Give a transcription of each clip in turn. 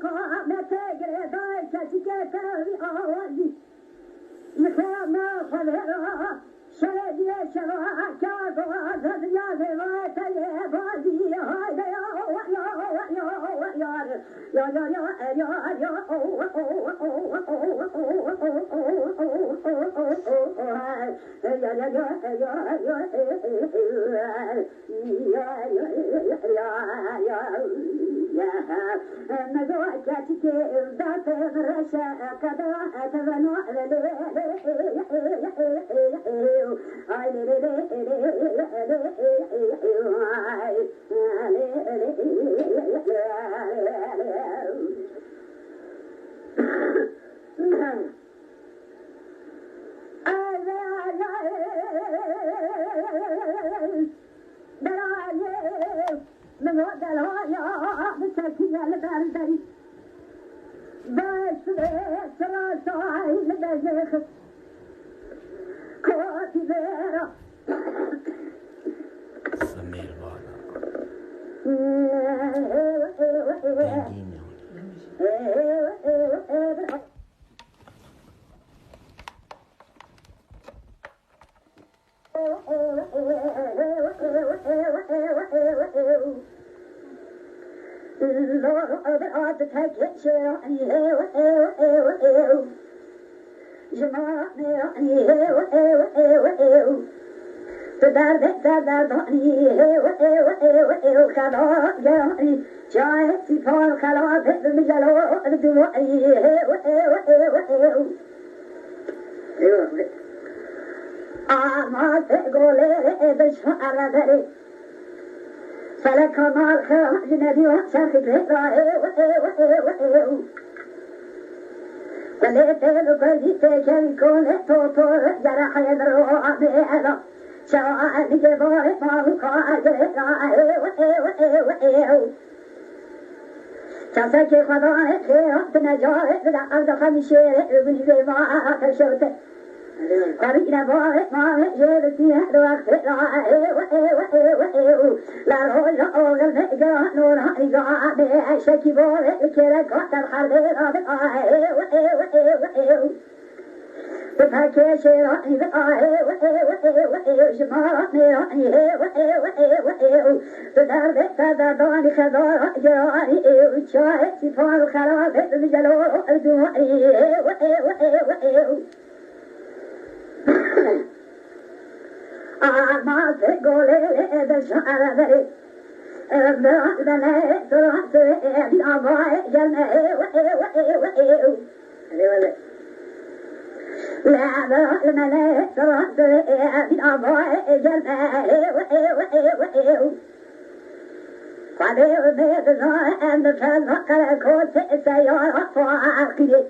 قامت گردای کسی که تری آوازی میخوام خبرها شدیه شما کرد و از یاد وقتی بازی های فلك ما الخير نبي وشرخ وليت بقلبي تكن كل توتر جرح يدرو عبيلا شاء لجبار ما وقاعد شاسك خضاء خيرات نجارة لعبد خمشير ابن بما خشوته قرينا بارك ما جبتي الوقت لا رول أول نجا نور نجا بشكي بارك كذا قطر حرب بفكر شيراني جمارني بدرب فداني خضار جراني وشاهد سفار خراب بجلو الدوائي ما تقول بشعر بري بنا ترحت الأباء جنة لا بنا ترحت الأباء جنة قدر بيتنا أن تنقل كل سيارة فاقية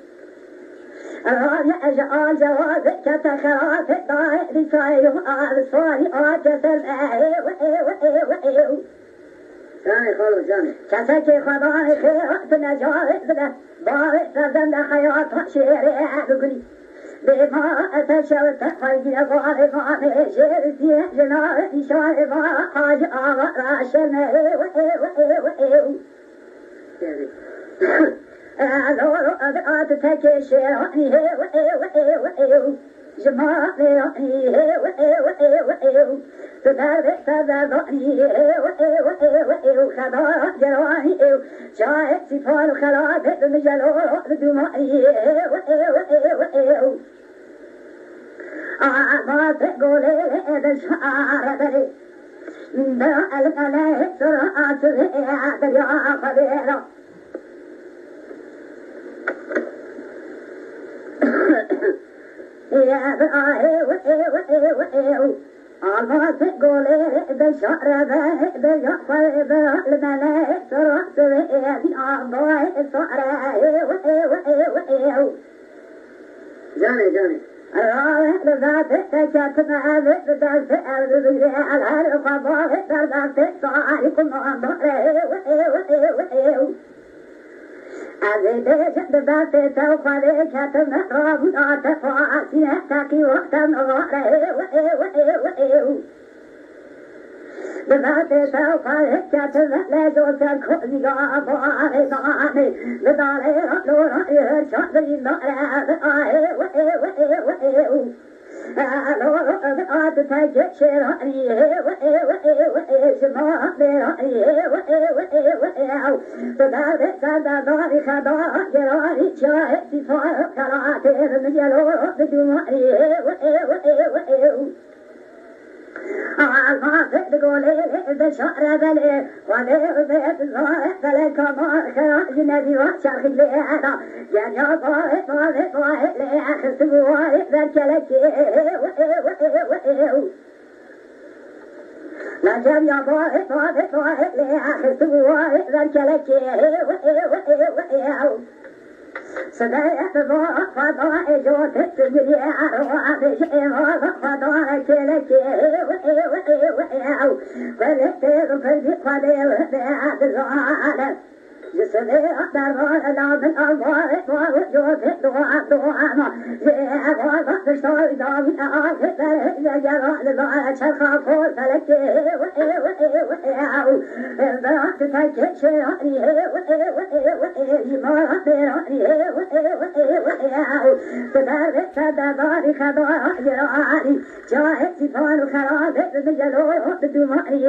راجع جعل جواب كتخرات الطائر صاير الصالحات سمعه ثاني خلو ثاني كسك خضار خيرات نجارة بده بارك فزن حياة شيري أدقني بما أتشوت خيجي بارك ما شيرتي جنار إشار ما حاج آغا راشن ألورو أدعات تكشيراني جمالي تدرب تدربني خضار جراني شاهد سفار خلاص بمجلو بدمائي ما تقولي بشعار بري دعال عليه سرعات دريا خبيرا يا بآه الله تقول بشعر بيحفر بالملاك سرعت بإذن الله سعره جاني الله لذات تكت معه بدرس أرضي على الفضاء درس صاحكم أمره أزيد بس سوف لك تمرض أتفاعتك وقتا غاره بذات سوف كتب لجوز الكل بارزاني بدالي رألو رأي شعبي نارد آه وإيه وإيه وإيه لو رأت تجد شراني وإيه وإيه وإيه شما براني وإيه وإيه وإيه بدالي سنداري خدا جراني شاهد سفار كراتي مجلو بدماني وإيه وإيه وإيه المعصر تقولي بشعر بلي وذير بيت الزوائد بلي كمار خراج نبي وشرخ لينا جانيا طارق طارق طارق لي أخي سبواري ذلك لكي لا جانيا طارق طارق طارق لي أخي سبواري ذلك لكي سدايا تضاء فضاء جوتك تجري أروع بشيء فضاء كلك فلتر فلت فلت بعد العالم جسدي أقدر لا من أرواح وجوتك دعاء دعاء جاء وضع تشتري دامي آخر إذا جرى لضاء شرخ فول فلك ذات تجد شراني ما براني تدرك تداري خضاء جراني جاهد سفان خرابت بجلو بدماني